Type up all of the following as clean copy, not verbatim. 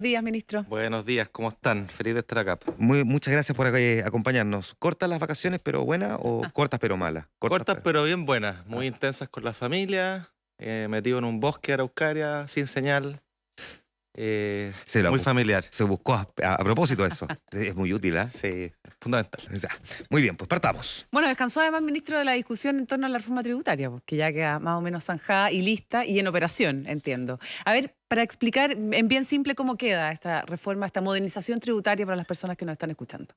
Días, ministro. Buenos días, ¿cómo están? Feliz de estar acá. Muchas gracias por acompañarnos. ¿Cortas las vacaciones pero buenas o cortas pero malas? Cortas pero bien buenas, muy intensas con la familia, metido en un bosque araucaria, sin señal, muy familiar. Se buscó a propósito eso. Es muy útil, ¿eh? Sí, es fundamental. O sea, muy bien, pues partamos. Bueno, descansó además, ministro, de la discusión en torno a la reforma tributaria, porque ya queda más o menos zanjada y lista y en operación, entiendo. A ver, para explicar en bien simple cómo queda esta reforma, esta modernización tributaria para las personas que nos están escuchando.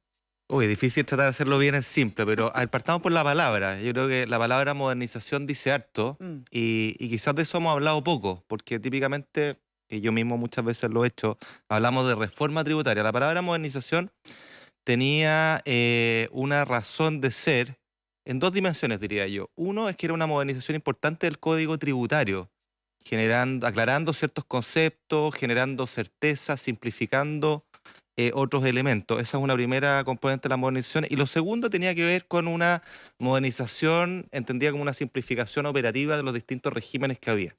Uy, difícil tratar de hacerlo bien en simple, pero a ver, partamos por la palabra. Yo creo que la palabra modernización dice harto y quizás de eso hemos hablado poco, porque típicamente, y yo mismo muchas veces lo he hecho, hablamos de reforma tributaria. La palabra modernización tenía una razón de ser en dos dimensiones, diría yo. Uno es que era una modernización importante del código tributario, aclarando ciertos conceptos, generando certeza, simplificando otros elementos. Esa es una primera componente de la modernización. Y lo segundo tenía que ver con una modernización entendida como una simplificación operativa de los distintos regímenes que había.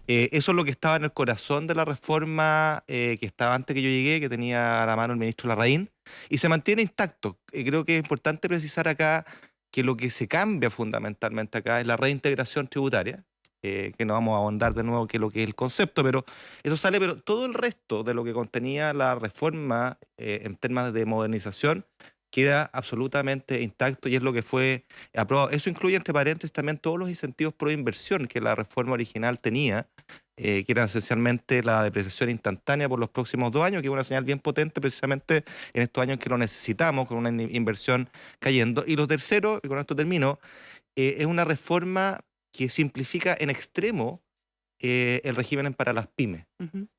Eso es lo que estaba en el corazón de la reforma que estaba antes que yo llegué, que tenía a la mano el ministro Larraín, y se mantiene intacto. Creo que es importante precisar acá que lo que se cambia fundamentalmente acá es la reintegración tributaria, que no vamos a ahondar de nuevo qué es lo que es el concepto, pero eso sale, pero todo el resto de lo que contenía la reforma en temas de modernización queda absolutamente intacto y es lo que fue aprobado. Eso incluye, entre paréntesis, también todos los incentivos pro inversión que la reforma original tenía, que eran esencialmente la depreciación instantánea por los próximos 2 años, que es una señal bien potente precisamente en estos años que lo necesitamos, con una inversión cayendo. Y lo tercero, y con esto termino, es una reforma que simplifica en extremo el régimen para las pymes.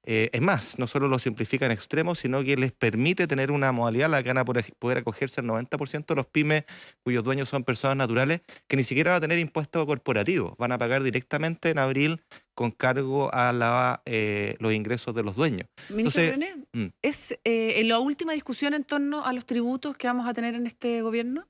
Es más, no solo lo simplifica en extremo, sino que les permite tener una modalidad en la que van a poder acogerse al 90% de los pymes cuyos dueños son personas naturales, que ni siquiera van a tener impuestos corporativos, van a pagar directamente en abril con cargo a los ingresos de los dueños. Ministro Entonces, René, ¿es la última discusión en torno a los tributos que vamos a tener en este gobierno?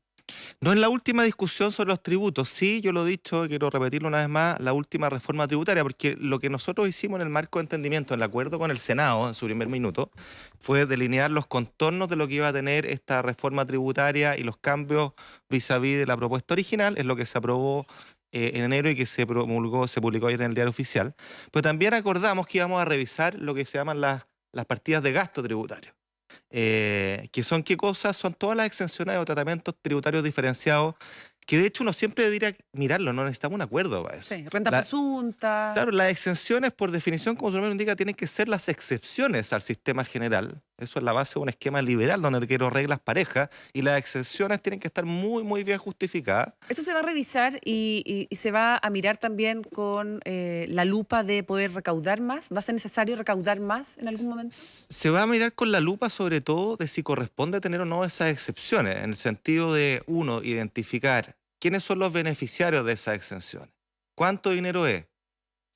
no es la última discusión sobre los tributos, sí, yo lo he dicho, quiero repetirlo una vez más, la última reforma tributaria, porque lo que nosotros hicimos en el marco de entendimiento, en el acuerdo con el Senado, en su primer minuto, fue delinear los contornos de lo que iba a tener esta reforma tributaria y los cambios vis-a-vis de la propuesta original, es lo que se aprobó en enero y que se publicó ayer en el Diario Oficial. Pero también acordamos que íbamos a revisar lo que se llaman las partidas de gasto tributario. Que son qué cosas, son todas las exenciones o tratamientos tributarios diferenciados, que de hecho uno siempre debería mirarlo, no necesitamos un acuerdo para eso. Sí, renta presunta. Claro, las exenciones por definición, como su nombre indica, tienen que ser las excepciones al sistema general. Eso es la base de un esquema liberal donde quiero reglas parejas y las exenciones tienen que estar muy, muy bien justificadas. Eso se va a revisar y se va a mirar también con la lupa de poder recaudar más. ¿Va a ser necesario recaudar más en algún momento? Se va a mirar con la lupa sobre todo de si corresponde tener o no esas excepciones, en el sentido de, uno, identificar quiénes son los beneficiarios de esas exenciones, cuánto dinero es,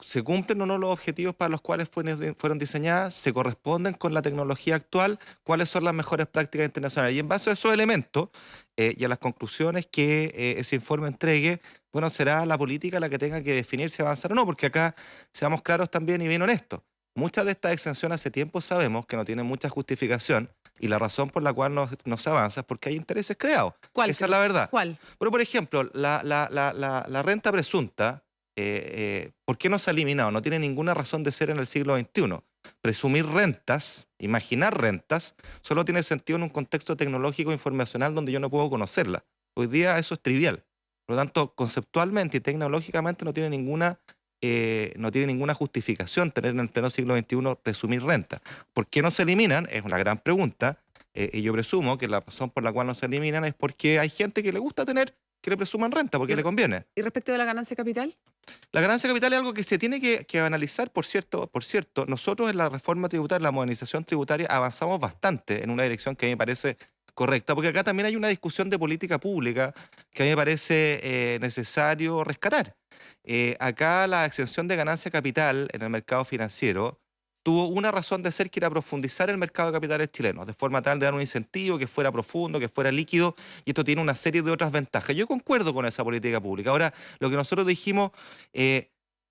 se cumplen o no los objetivos para los cuales fueron diseñadas, se corresponden con la tecnología actual, cuáles son las mejores prácticas internacionales. Y en base a esos elementos y a las conclusiones que ese informe entregue, bueno, será la política la que tenga que definir si avanzar o no, porque acá, seamos claros también y bien honestos, muchas de estas exenciones hace tiempo sabemos que no tienen mucha justificación y la razón por la cual no se avanza es porque hay intereses creados. ¿Cuál? Esa es la verdad. ¿Cuál? Pero, por ejemplo, la renta presunta, ¿por qué no se ha eliminado? No tiene ninguna razón de ser en el siglo XXI. Presumir rentas, imaginar rentas, solo tiene sentido en un contexto tecnológico e informacional donde yo no puedo conocerla. Hoy día eso es trivial. Por lo tanto, conceptualmente y tecnológicamente no tiene ninguna justificación tener en el pleno siglo XXI presumir renta. ¿Por qué no se eliminan? Es una gran pregunta. Y yo presumo que la razón por la cual no se eliminan es porque hay gente que le gusta tener que le presuman renta, porque le conviene. ¿Y respecto de la ganancia capital? La ganancia capital es algo que se tiene que analizar, por cierto. Nosotros en la reforma tributaria, la modernización tributaria, avanzamos bastante en una dirección que a mí me parece correcta, porque acá también hay una discusión de política pública que a mí me parece necesario rescatar. Acá la exención de ganancia capital en el mercado financiero tuvo una razón de ser que era profundizar el mercado de capitales chilenos, de forma tal de dar un incentivo que fuera profundo, que fuera líquido, y esto tiene una serie de otras ventajas. Yo concuerdo con esa política pública. Ahora, lo que nosotros dijimos,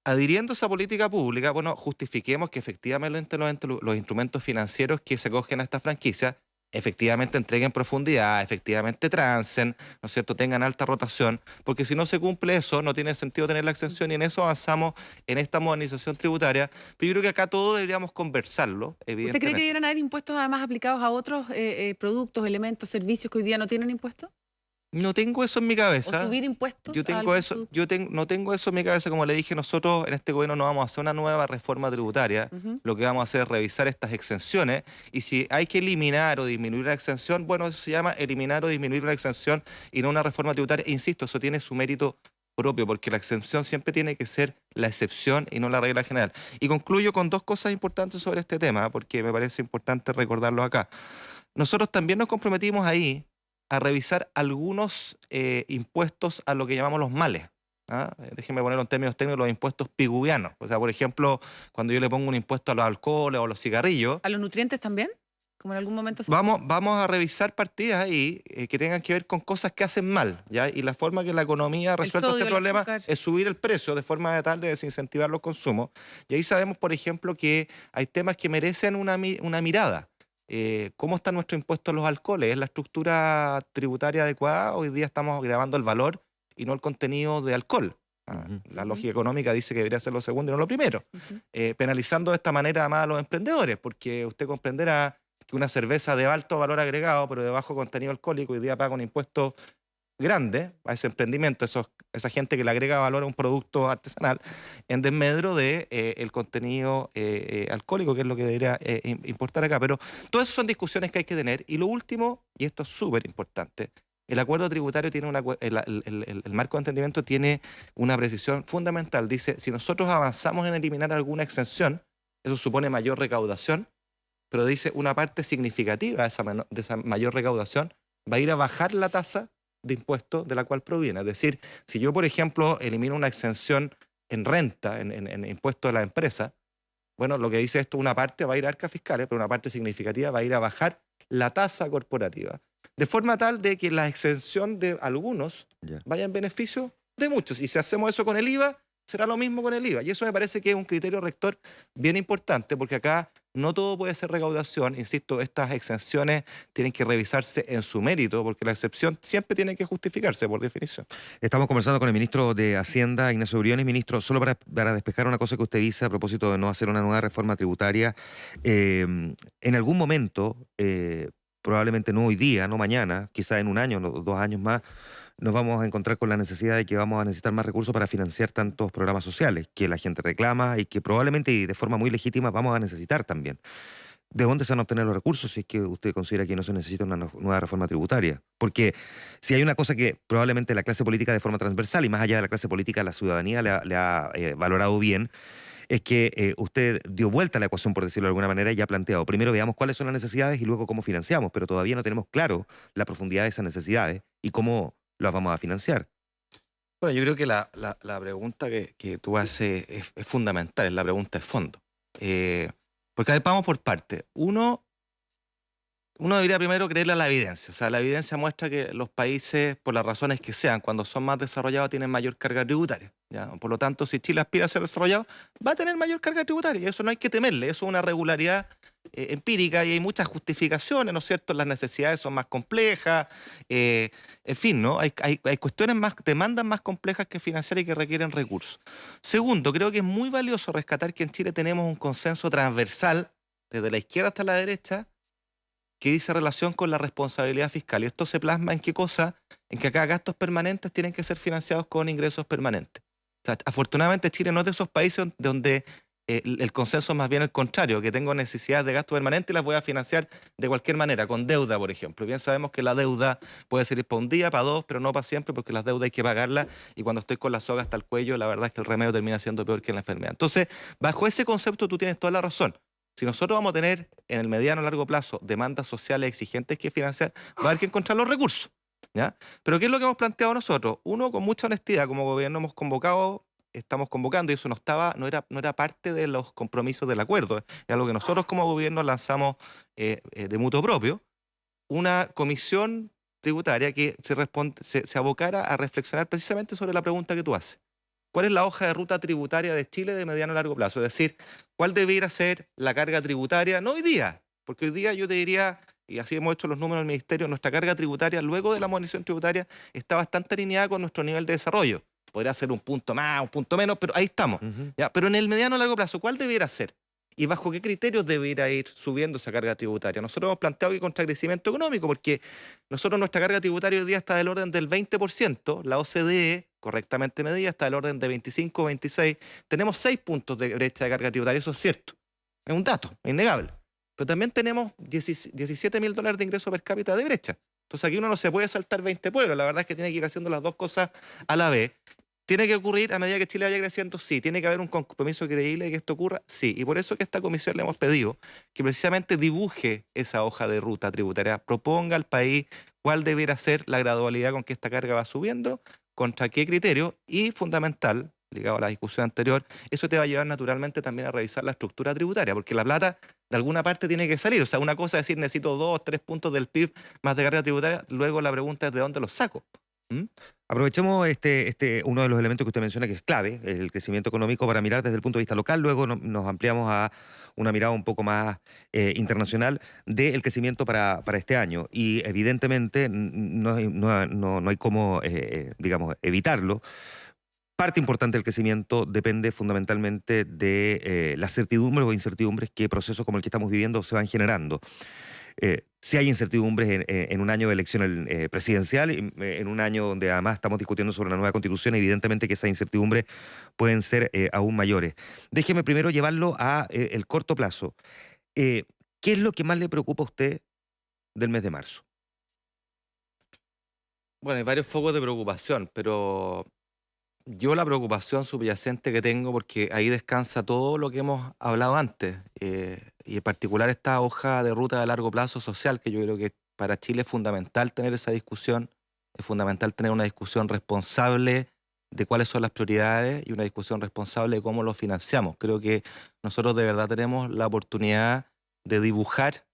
Adhiriendo a esa política pública, bueno, justifiquemos que efectivamente los instrumentos financieros que se cogen a esta franquicia efectivamente entreguen profundidad, efectivamente trancen, ¿no es cierto?, tengan alta rotación, porque si no se cumple eso, no tiene sentido tener la exención y en eso avanzamos en esta modernización tributaria. Pero yo creo que acá todo deberíamos conversarlo, ¿Usted cree que evidentemente. debieran haber impuestos además aplicados a otros productos, elementos, servicios que hoy día no tienen impuestos? No tengo eso en mi ¿O cabeza. subir impuestos Yo a tengo algún eso, producto? no tengo eso en mi cabeza, como le dije, nosotros en este gobierno no vamos a hacer una nueva reforma tributaria, Ujú. lo que vamos a hacer es revisar estas exenciones y si hay que eliminar o disminuir una exención, bueno, eso se llama eliminar o disminuir una exención y no una reforma tributaria. Insisto, eso tiene su mérito propio, porque la exención siempre tiene que ser la excepción y no la regla general. Y concluyo con dos cosas importantes sobre este tema, porque me parece importante recordarlo acá. Nosotros también nos comprometimos ahí a revisar algunos impuestos a lo que llamamos los males. ¿Ah? Déjenme ponerlo en términos técnicos, los impuestos piguvianos. O sea, por ejemplo, cuando yo le pongo un impuesto a los alcoholes o a los cigarrillos, ¿A los nutrientes también? Como en algún momento se... vamos a revisar partidas ahí que tengan que ver con cosas que hacen mal, ¿ya? Y la forma que la economía resuelve sodio, este el problema azúcar. es subir el precio de forma tal de desincentivar los consumos. Y ahí sabemos, por ejemplo, que hay temas que merecen una mirada. ¿Cómo está nuestro impuesto a los alcoholes? ¿Es la estructura tributaria adecuada? Hoy día estamos grabando el valor y no el contenido de alcohol. La Ujú. lógica económica dice que debería ser lo segundo y no lo primero. Ujú. Penalizando de esta manera además a los emprendedores, porque usted comprenderá que una cerveza de alto valor agregado, pero de bajo contenido alcohólico, hoy día paga un impuesto grande a ese emprendimiento, esa gente que le agrega valor a un producto artesanal, en desmedro de el contenido alcohólico, que es lo que debería importar acá. Pero todas esas son discusiones que hay que tener. Y lo último, y esto es súper importante, el acuerdo tributario tiene el marco de entendimiento tiene una precisión fundamental. Dice, si nosotros avanzamos en eliminar alguna exención, eso supone mayor recaudación, pero dice una parte significativa de esa mayor recaudación va a ir a bajar la tasa de impuesto de la cual proviene. Es decir, si yo, por ejemplo, elimino una exención en renta, en impuesto de la empresa, bueno, lo que dice esto, una parte va a ir a arcas fiscales, pero una parte significativa va a ir a bajar la tasa corporativa. De forma tal de que la exención de algunos Ya. vaya en beneficio de muchos. Y si hacemos eso con el IVA, será lo mismo con el IVA. Y eso me parece que es un criterio rector bien importante, porque acá no todo puede ser recaudación. Insisto, estas exenciones tienen que revisarse en su mérito, porque la excepción siempre tiene que justificarse, por definición. Estamos conversando con el ministro de Hacienda, Ignacio Briones. Ministro, solo para despejar una cosa que usted dice a propósito de no hacer una nueva reforma tributaria, en algún momento, probablemente no hoy día, no mañana, quizá en un año o 2 años más, nos vamos a encontrar con la necesidad de que vamos a necesitar más recursos para financiar tantos programas sociales que la gente reclama y que probablemente y de forma muy legítima vamos a necesitar también. ¿De dónde se van a obtener los recursos si es que usted considera que no se necesita una nueva reforma tributaria? Porque si hay una cosa que probablemente la clase política de forma transversal y más allá de la clase política, la ciudadanía le ha valorado bien, es que usted dio vuelta a la ecuación, por decirlo de alguna manera, y ha planteado, primero veamos cuáles son las necesidades y luego cómo financiamos, pero todavía no tenemos claro la profundidad de esas necesidades y cómo las vamos a financiar. Bueno, yo creo que la pregunta que tú haces es fundamental, es la pregunta de fondo. Porque a ver, vamos por parte. Uno debería primero creerle a la evidencia. O sea, la evidencia muestra que los países, por las razones que sean, cuando son más desarrollados, tienen mayor carga tributaria. ¿Ya? Por lo tanto, si Chile aspira a ser desarrollado, va a tener mayor carga tributaria. Y eso no hay que temerle. Eso es una regularidad empírica y hay muchas justificaciones, ¿no es cierto? Las necesidades son más complejas. En fin, ¿no? Hay cuestiones más, demandas más complejas que financiar y que requieren recursos. Segundo, creo que es muy valioso rescatar que en Chile tenemos un consenso transversal, desde la izquierda hasta la derecha, que dice relación con la responsabilidad fiscal. Y esto se plasma en qué cosa, en que acá gastos permanentes tienen que ser financiados con ingresos permanentes. O sea, afortunadamente Chile no es de esos países donde el consenso es más bien el contrario, que tengo necesidades de gasto permanente y las voy a financiar de cualquier manera, con deuda, por ejemplo. Bien sabemos que la deuda puede servir para un día, para dos, pero no para siempre, porque las deudas hay que pagarlas y cuando estoy con la soga hasta el cuello, la verdad es que el remedio termina siendo peor que la enfermedad. Entonces, bajo ese concepto tú tienes toda la razón. Si nosotros vamos a tener en el mediano o largo plazo demandas sociales exigentes que financiar, va a haber que encontrar los recursos. ¿Ya? Pero ¿qué es lo que hemos planteado nosotros? Uno, con mucha honestidad, como gobierno estamos convocando, y eso no era parte de los compromisos del acuerdo, es algo que nosotros como gobierno lanzamos de mutuo propio, una comisión tributaria que se abocara a reflexionar precisamente sobre la pregunta que tú haces. cuál es la hoja de ruta tributaria de Chile de mediano a largo plazo. Es decir, cuál debiera ser la carga tributaria, no hoy día, porque hoy día yo te diría, y así hemos hecho los números del Ministerio, nuestra carga tributaria luego de la modernización tributaria está bastante alineada con nuestro nivel de desarrollo. Podría ser un punto más, un punto menos, pero ahí estamos. ¿Ya? Pero en el mediano a largo plazo, ¿cuál debiera ser? ¿Y bajo qué criterios debería ir subiendo esa carga tributaria? Nosotros hemos planteado que contra crecimiento económico, porque nosotros nuestra carga tributaria hoy día está del orden del 20%, la OCDE, correctamente medida, está del orden de 25 26. Tenemos 6 puntos de brecha de carga tributaria, eso es cierto. Es un dato, es innegable. Pero también tenemos $17.000 de ingreso per cápita de brecha. Entonces aquí uno no se puede saltar 20 pueblos, la verdad es que tiene que ir haciendo las dos cosas a la vez. ¿Tiene que ocurrir a medida que Chile vaya creciendo? Sí. ¿Tiene que haber un compromiso creíble de que esto ocurra? Sí. Y por eso que a esta comisión le hemos pedido que precisamente dibuje esa hoja de ruta tributaria, proponga al país cuál debiera ser la gradualidad con que esta carga va subiendo, contra qué criterio y, fundamental, ligado a la discusión anterior, eso te va a llevar naturalmente también a revisar la estructura tributaria, porque la plata de alguna parte tiene que salir. O sea, una cosa es decir, necesito 2 o 3 puntos del PIB más de carga tributaria, luego la pregunta es ¿de dónde los saco? Aprovechemos uno de los elementos que usted menciona que es clave, el crecimiento económico, para mirar desde el punto de vista local. Luego nos ampliamos a una mirada un poco más internacional del crecimiento para este año. Y evidentemente no hay cómo, digamos, evitarlo. Parte importante del crecimiento depende fundamentalmente de las certidumbres o incertidumbres que procesos como el que estamos viviendo se van generando. Si hay incertidumbres en un año de elección presidencial, en un año donde además estamos discutiendo sobre una nueva constitución, evidentemente que esas incertidumbres pueden ser aún mayores. Déjeme primero llevarlo a el corto plazo. ¿Qué es lo que más le preocupa a usted del mes de marzo? Bueno, hay varios focos de preocupación, pero yo la preocupación subyacente que tengo, porque ahí descansa todo lo que hemos hablado antes, y en particular esta hoja de ruta de largo plazo social, que yo creo que para Chile es fundamental tener esa discusión, es fundamental tener una discusión responsable de cuáles son las prioridades y una discusión responsable de cómo lo financiamos. Creo que nosotros de verdad tenemos la oportunidad de dibujar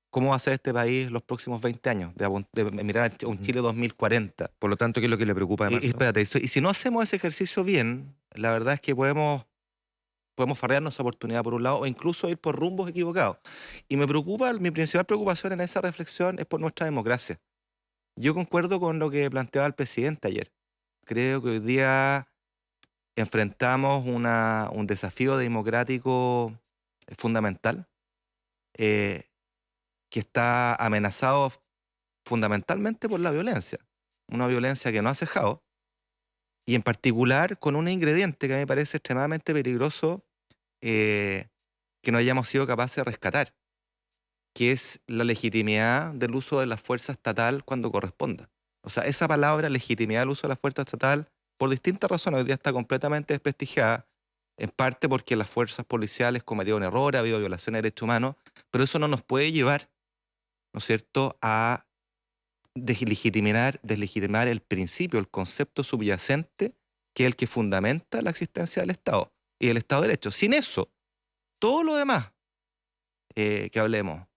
cómo va a ser este país los próximos 20 años, de mirar a un Chile 2040. Por lo tanto, ¿qué es lo que le preocupa de marzo? Y espérate, y si no hacemos ese ejercicio bien, la verdad es que podemos farrearnos esa oportunidad por un lado o incluso ir por rumbos equivocados. Y me preocupa, mi principal preocupación en esa reflexión es por nuestra democracia. Yo concuerdo con lo que planteaba el presidente ayer. Creo que hoy día enfrentamos un desafío democrático fundamental, que está amenazado fundamentalmente por la violencia. Una violencia que no ha cejado, y en particular con un ingrediente que a mí me parece extremadamente peligroso, que no hayamos sido capaces de rescatar, que es la legitimidad del uso de la fuerza estatal cuando corresponda. O sea, esa palabra, legitimidad del uso de la fuerza estatal, por distintas razones, hoy día está completamente desprestigiada, en parte porque las fuerzas policiales cometieron errores, ha habido violaciones de derechos humanos, pero eso no nos puede llevar, ¿no es cierto?, a deslegitimar el principio, el concepto subyacente, que es el que fundamenta la existencia del Estado y del Estado de Derecho. Sin eso, todo lo demás que hablemos,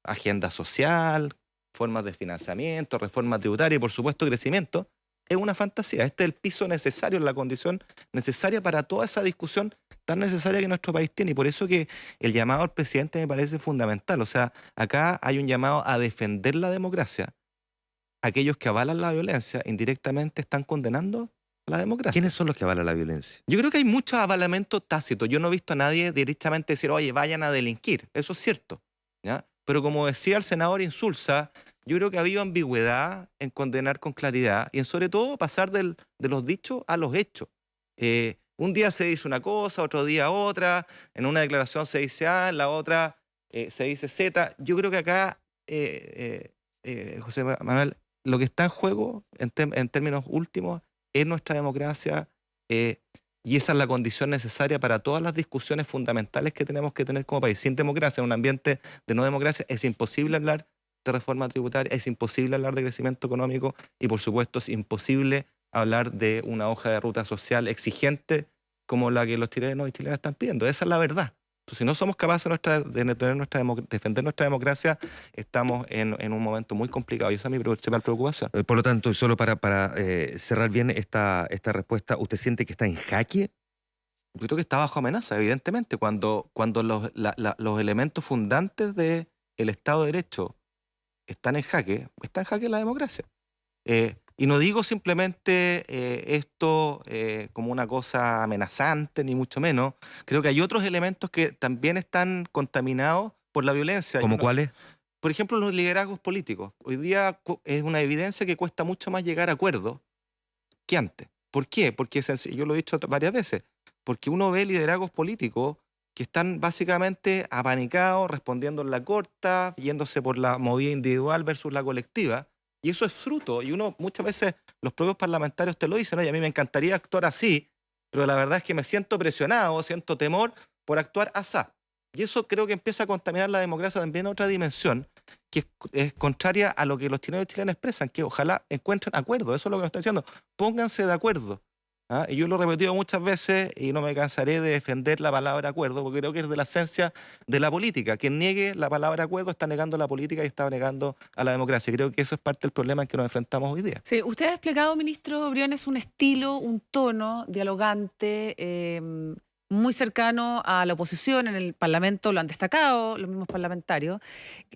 agenda social, formas de financiamiento, reforma tributaria y por supuesto crecimiento, es una fantasía. Este es el piso necesario, la condición necesaria para toda esa discusión tan necesaria que nuestro país tiene. Y por eso que el llamado al presidente me parece fundamental. O sea, acá hay un llamado a defender la democracia. Aquellos que avalan la violencia indirectamente están condenando la democracia. ¿Quiénes son los que avalan la violencia? Yo creo que hay mucho avalamiento tácito. Yo no he visto a nadie directamente decir, oye, vayan a delinquir. Eso es cierto, ¿ya? Pero como decía el senador Insulza, yo creo que ha habido ambigüedad en condenar con claridad y en sobre todo pasar de los dichos a los hechos. Un día se dice una cosa, otro día otra, en una declaración se dice A, en la otra se dice Z. Yo creo que acá, José Manuel, lo que está en juego en términos últimos es nuestra democracia, y esa es la condición necesaria para todas las discusiones fundamentales que tenemos que tener como país. Sin democracia, en un ambiente de no democracia, es imposible hablar de reforma tributaria, es imposible hablar de crecimiento económico y por supuesto es imposible hablar de una hoja de ruta social exigente como la que los chilenos y chilenas están pidiendo. Esa es la verdad. Entonces, si no somos capaces de defender nuestra democracia, estamos en un momento muy complicado y esa es mi principal preocupación. Por lo tanto, solo para cerrar bien esta respuesta, ¿usted siente que está en jaque? Yo creo que está bajo amenaza, evidentemente, cuando los elementos fundantes del Estado de Derecho están está en jaque la democracia. Y no digo simplemente esto como una cosa amenazante, ni mucho menos. Creo que hay otros elementos que también están contaminados por la violencia. ¿Cómo cuáles? Por ejemplo, los liderazgos políticos. Hoy día es una evidencia que cuesta mucho más llegar a acuerdos que antes. ¿Por qué? Porque yo lo he dicho varias veces. Porque uno ve liderazgos políticos que están básicamente apanicados, respondiendo en la corta, yéndose por la movida individual versus la colectiva. Y eso es fruto. Y uno, muchas veces, los propios parlamentarios te lo dicen, oye, a mí me encantaría actuar así, pero la verdad es que me siento presionado, siento temor por actuar asá. Y eso creo que empieza a contaminar la democracia también en otra dimensión, que es contraria a lo que los chilenos y chilenas expresan, que ojalá encuentren acuerdo. Eso es lo que nos están diciendo. Pónganse de acuerdo. ¿Ah? Y yo lo he repetido muchas veces y no me cansaré de defender la palabra acuerdo, porque creo que es de la esencia de la política. Quien niegue la palabra acuerdo está negando la política y está negando a la democracia. Creo que eso es parte del problema en que nos enfrentamos hoy día. Sí, usted ha desplegado, ministro Briones, un estilo, un tono dialogante, muy cercano a la oposición en el Parlamento, lo han destacado los mismos parlamentarios,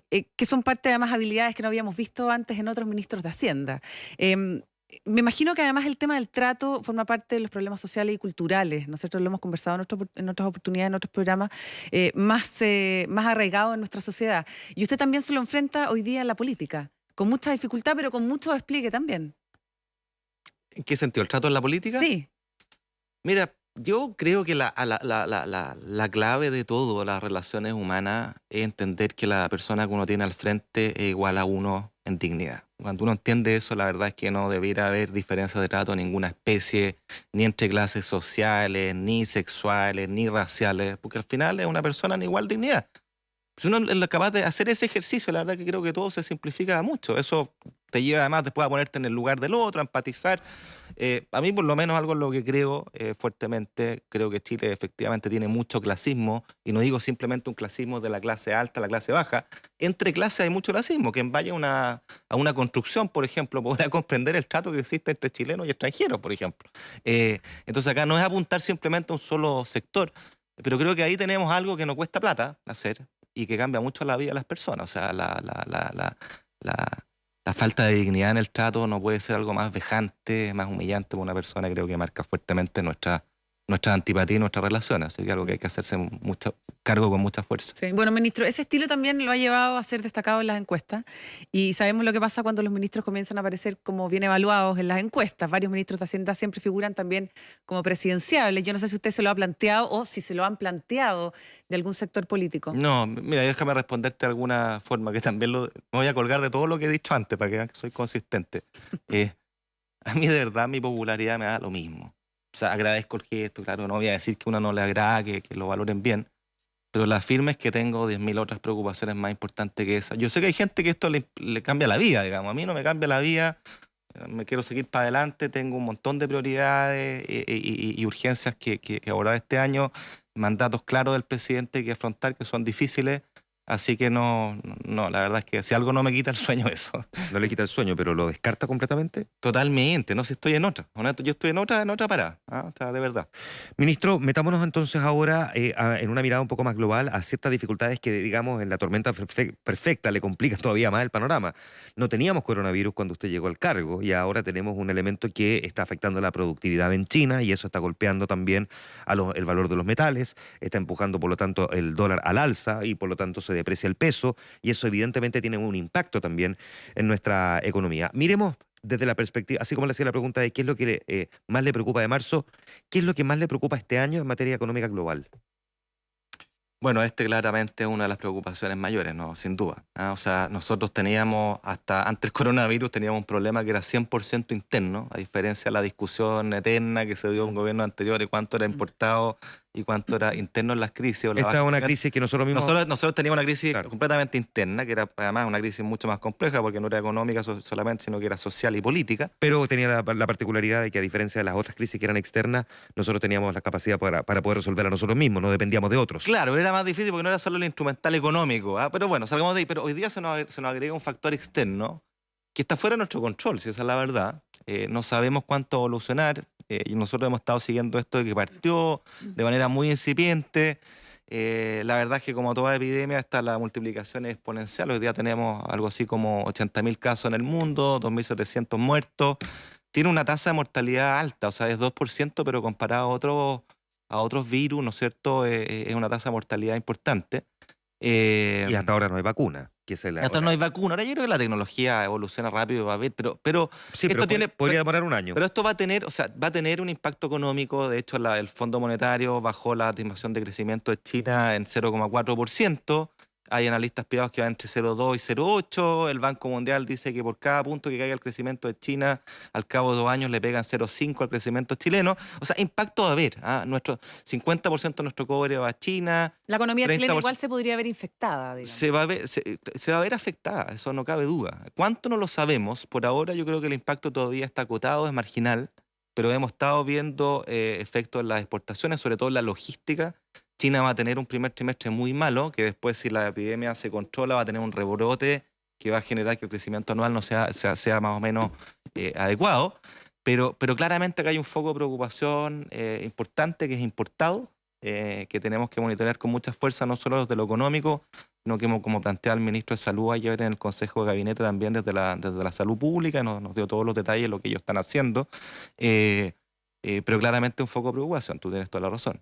que son parte de además habilidades que no habíamos visto antes en otros ministros de Hacienda. Me imagino que además el tema del trato forma parte de los problemas sociales y culturales. Nosotros lo hemos conversado en otras oportunidades, en otros programas, más arraigados en nuestra sociedad. Y usted también se lo enfrenta hoy día en la política, con mucha dificultad, pero con mucho despliegue también. ¿En qué sentido? ¿El trato en la política? Sí. Mira, yo creo que la clave de todo, las relaciones humanas, es entender que la persona que uno tiene al frente es igual a uno en dignidad. Cuando uno entiende eso, la verdad es que no debiera haber diferencia de trato en ninguna especie, ni entre clases sociales, ni sexuales, ni raciales, porque al final es una persona en igual dignidad. Si uno es capaz de hacer ese ejercicio, la verdad que creo que todo se simplifica mucho. Eso te lleva además después a ponerte en el lugar del otro, a empatizar. A mí por lo menos algo en lo que creo fuertemente, creo que Chile efectivamente tiene mucho clasismo, y no digo simplemente un clasismo de la clase alta a la clase baja. Entre clases hay mucho clasismo. Quien vaya a una construcción, por ejemplo, podrá comprender el trato que existe entre chilenos y extranjeros, por ejemplo. Entonces acá no es apuntar simplemente a un solo sector, pero creo que ahí tenemos algo que no cuesta plata hacer y que cambia mucho la vida de las personas. O sea, la falta de dignidad en el trato no puede ser algo más vejante, más humillante para una persona. Creo que marca fuertemente nuestra antipatía y nuestras relaciones. Así que algo que hay que hacerse cargo con mucha fuerza. Sí. Bueno, ministro, ese estilo también lo ha llevado a ser destacado en las encuestas y sabemos lo que pasa cuando los ministros comienzan a aparecer como bien evaluados en las encuestas. Varios ministros de Hacienda siempre figuran también como presidenciables. Yo no sé si usted se lo ha planteado o si se lo han planteado de algún sector político. No, mira, déjame responderte de alguna forma, que también me voy a colgar de todo lo que he dicho antes para que vean que soy consistente. A mí de verdad mi popularidad me da lo mismo. O sea, agradezco el gesto, claro, no voy a decir que uno no le agrada, que lo valoren bien, pero la firme es que tengo 10.000 otras preocupaciones más importantes que esa. Yo sé que hay gente que esto le cambia la vida, digamos. A mí no me cambia la vida, me quiero seguir para adelante, tengo un montón de prioridades y urgencias que abordar este año, mandatos claros del presidente que afrontar, que son difíciles. Así que no, la verdad es que si algo no me quita el sueño, eso. No le quita el sueño, pero ¿lo descarta completamente? Totalmente, no sé, estoy en otra. Yo estoy en otra parada, o sea, de verdad. Ministro, metámonos entonces ahora en una mirada un poco más global a ciertas dificultades que, digamos, en la tormenta perfecta le complican todavía más el panorama. No teníamos coronavirus cuando usted llegó al cargo y ahora tenemos un elemento que está afectando la productividad en China y eso está golpeando también el valor de los metales, está empujando, por lo tanto, el dólar al alza y, por lo tanto, se deprecia el peso y eso evidentemente tiene un impacto también en nuestra economía. Miremos desde la perspectiva, así como le hacía la pregunta de qué es lo que más le preocupa de marzo, ¿qué es lo que más le preocupa este año en materia económica global? Bueno, claramente es una de las preocupaciones mayores, ¿no? Sin duda. O sea, nosotros teníamos, hasta antes del coronavirus, teníamos un problema que era 100% interno, a diferencia de la discusión eterna que se dio en gobiernos anteriores, cuánto era importado y cuánto era interno en las crisis. O la Esta baja es una inflación. crisis que nosotros mismos... Nosotros teníamos una crisis Claro. completamente interna, que era además una crisis mucho más compleja porque no era económica solamente, sino que era social y política. Pero tenía la particularidad de que, a diferencia de las otras crisis que eran externas, nosotros teníamos la capacidad para poder resolverla nosotros mismos, no dependíamos de otros. Claro, era más difícil porque no era solo el instrumental económico. Pero bueno, salgamos de ahí. Pero hoy día se nos agrega un factor externo que está fuera de nuestro control, si esa es la verdad. No sabemos cuánto va a evolucionar. Y nosotros hemos estado siguiendo esto de que partió de manera muy incipiente. La verdad es que como toda epidemia está la multiplicación exponencial. Hoy día tenemos algo así como 80.000 casos en el mundo, 2.700 muertos. Tiene una tasa de mortalidad alta, o sea, es 2%, pero comparado a otros virus, ¿no es cierto? Es una tasa de mortalidad importante. Y hasta ahora no hay vacuna. Que es Hasta no hay vacuna. Ahora yo creo que la tecnología evoluciona rápido, va a haber, pero Sí, esto pero podría demorar un año. pero esto va a tener, o sea, va a tener un impacto económico. De hecho, el Fondo Monetario bajó la estimación de crecimiento de China en 0,4%. Hay analistas privados que van entre 0,2 y 0,8. El Banco Mundial dice que por cada punto que caiga el crecimiento de China, al cabo de 2 años le pegan 0,5 al crecimiento chileno. O sea, impacto va a haber. Nuestro 50% de nuestro cobre va a China. La economía chilena 30%. igual se podría ver infectada, digamos. Se va a ver afectada, eso no cabe duda. ¿Cuánto no lo sabemos? Por ahora yo creo que el impacto todavía está acotado, es marginal, pero hemos estado viendo efectos en las exportaciones, sobre todo en la logística. China va a tener un primer trimestre muy malo, que después, si la epidemia se controla, va a tener un rebrote que va a generar que el crecimiento anual no sea más o menos adecuado. Pero claramente acá hay un foco de preocupación importante que es importado, que tenemos que monitorear con mucha fuerza, no solo desde lo económico, sino que como plantea el ministro de Salud ayer en el Consejo de Gabinete también desde la salud pública, nos dio todos los detalles de lo que ellos están haciendo. Pero claramente un foco de preocupación, tú tienes toda la razón.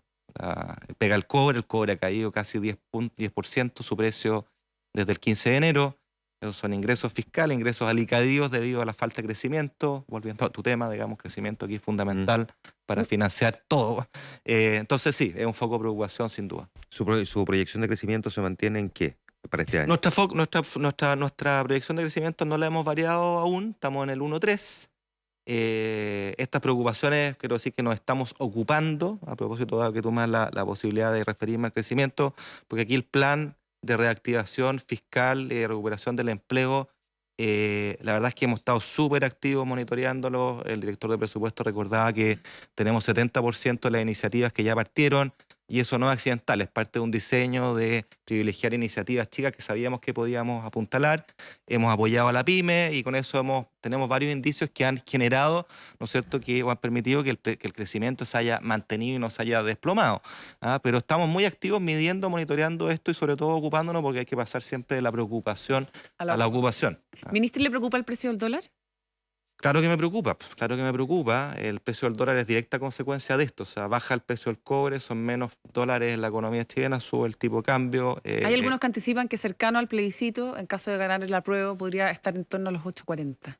Pega el cobre ha caído casi 10%, su precio desde el 15 de enero. Esos son ingresos fiscales, ingresos alicaídos debido a la falta de crecimiento. Volviendo a tu tema, digamos, crecimiento aquí es fundamental para financiar todo. Entonces sí, es un foco de preocupación sin duda. ¿Su proyección de crecimiento se mantiene en qué para este año? Nuestra proyección de crecimiento no la hemos variado aún, estamos en el 1,3. Estas preocupaciones quiero decir que nos estamos ocupando, a propósito de que tú me das la posibilidad de referirme al crecimiento, porque aquí el plan de reactivación fiscal y de recuperación del empleo, la verdad es que hemos estado súper activos monitoreándolo. El director de presupuesto recordaba que tenemos 70% de las iniciativas que ya partieron, y eso no es accidental, es parte de un diseño de privilegiar iniciativas chicas que sabíamos que podíamos apuntalar. Hemos apoyado a la pyme y con eso tenemos varios indicios que han generado, ¿no es cierto?, que han permitido que el crecimiento se haya mantenido y no se haya desplomado. Pero estamos muy activos midiendo, monitoreando esto y sobre todo ocupándonos, porque hay que pasar siempre de la preocupación a la ocupación. ¿Ministro, le preocupa el precio del dólar? Claro que me preocupa, claro que me preocupa. El precio del dólar es directa consecuencia de esto. O sea, baja el precio del cobre, son menos dólares en la economía chilena, sube el tipo de cambio. Hay algunos que anticipan que cercano al plebiscito, en caso de ganar el apruebo, podría estar en torno a los 8.40.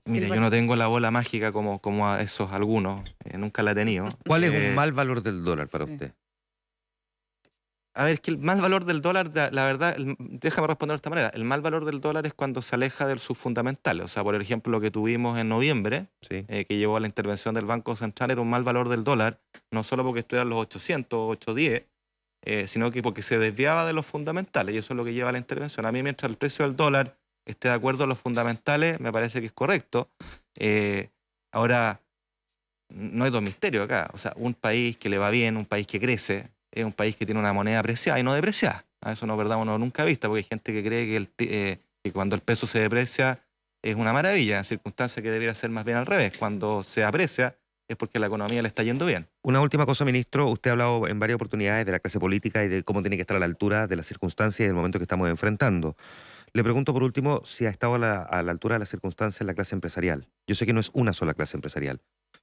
Mire, yo no tengo la bola mágica como a esos algunos, nunca la he tenido. ¿Cuál es un mal valor del dólar para Sí. usted? A ver, es que el mal valor del dólar, la verdad, déjame responder de esta manera. El mal valor del dólar es cuando se aleja de sus fundamentales. O sea, por ejemplo, lo que tuvimos en noviembre, Sí. que llevó a la intervención del Banco Central, era un mal valor del dólar, no solo porque estuvieran los 800 o 810, sino que porque se desviaba de los fundamentales, y eso es lo que lleva a la intervención. A mí, mientras el precio del dólar esté de acuerdo a los fundamentales, me parece que es correcto. Ahora, no hay dos misterios acá. O sea, un país que le va bien, un país que crece, es un país que tiene una moneda apreciada y no depreciada. Eso no es verdad, uno nunca ha visto, porque hay gente que cree que cuando el peso se deprecia es una maravilla, en circunstancias que debiera ser más bien al revés. Cuando se aprecia es porque la economía le está yendo bien. Una última cosa, ministro. Usted ha hablado en varias oportunidades de la clase política y de cómo tiene que estar a la altura de las circunstancias y del momento que estamos enfrentando. Le pregunto por último si ha estado a la altura de las circunstancias la clase empresarial. Yo sé que no es una sola clase empresarial,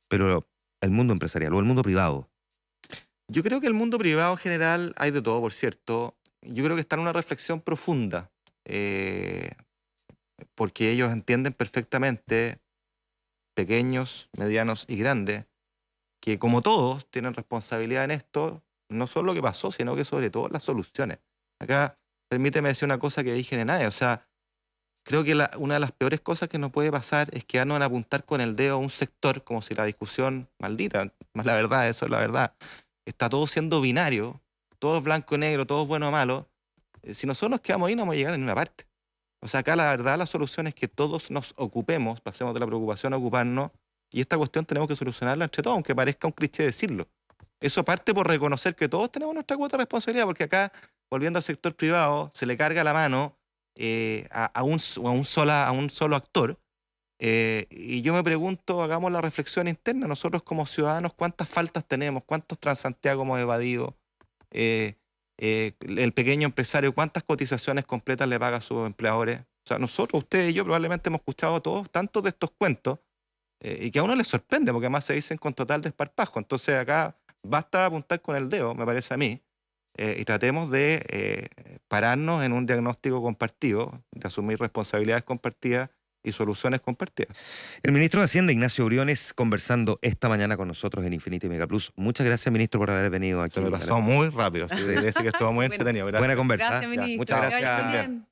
pero el mundo empresarial o el mundo privado. Yo creo que el mundo privado en general, hay de todo, por cierto. Yo creo que está en una reflexión profunda, porque ellos entienden perfectamente, pequeños, medianos y grandes, que como todos tienen responsabilidad en esto, no solo lo que pasó, sino que sobre todo las soluciones. Acá, permíteme decir una cosa que dije en nadie, o sea, creo que una de las peores cosas que nos puede pasar es quedarnos en apuntar con el dedo a un sector como si la discusión, maldita, más la verdad, eso es la verdad, está todo siendo binario, todo es blanco y negro, todo es bueno o malo, si nosotros nos quedamos ahí no vamos a llegar a ninguna parte. O sea, acá la verdad la solución es que todos nos ocupemos, pasemos de la preocupación a ocuparnos, y esta cuestión tenemos que solucionarla entre todos, aunque parezca un cliché decirlo. Eso parte por reconocer que todos tenemos nuestra cuota de responsabilidad, porque acá, volviendo al sector privado, se le carga la mano a un solo actor. Y yo me pregunto, hagamos la reflexión interna, nosotros como ciudadanos, ¿cuántas faltas tenemos? ¿Cuántos Transantiago hemos evadido? El pequeño empresario, ¿cuántas cotizaciones completas le paga a sus empleadores? O sea, nosotros, ustedes y yo probablemente hemos escuchado todos tantos de estos cuentos y que a uno les sorprende, porque además se dicen con total desparpajo. Entonces acá basta apuntar con el dedo, me parece a mí, y tratemos de pararnos en un diagnóstico compartido, de asumir responsabilidades compartidas y soluciones compartidas. El ministro de Hacienda, Ignacio Briones, conversando esta mañana con nosotros en Infinity Mega Plus. Muchas gracias, ministro, por haber venido aquí. Se me pasó muy rápido, así que estuvo muy entretenido. Gracias. Buena conversa. Gracias, ministro. Muchas Que vaya gracias. muy bien.